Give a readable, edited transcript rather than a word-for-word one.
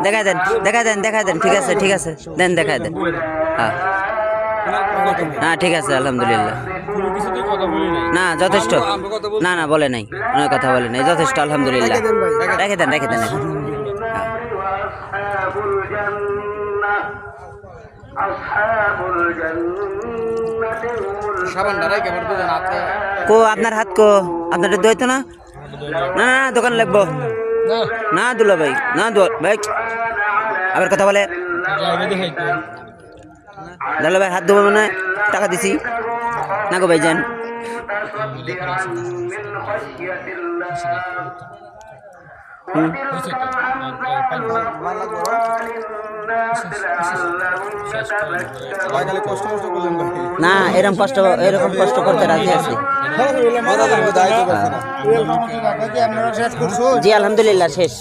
দেখাই দেন দেখাই দেন দেখাই দেন, ঠিক আছে ঠিক আছে, দেন দেখাই দেন। হ্যাঁ হ্যাঁ ঠিক আছে আলহামদুলিল্লাহ। না যথেষ্ট, না না বলে নাই, অনেক কথা বলে নাই, যথেষ্ট আলহামদুলিল্লাহ। রেখে দেন রেখে দেন। কো আপনার হাত কো, আপনার দইতো না, না না দোকান লাগবো না দুলা ভাই, না ভাই আবার কথা বলে। দুলা ভাই হাত দেবো মানে টাকা দিছি না গো ভাই যান। না এরকম কষ্ট করতে রাজি আছি। জি আলহামদুলিল্লাহ শেষ।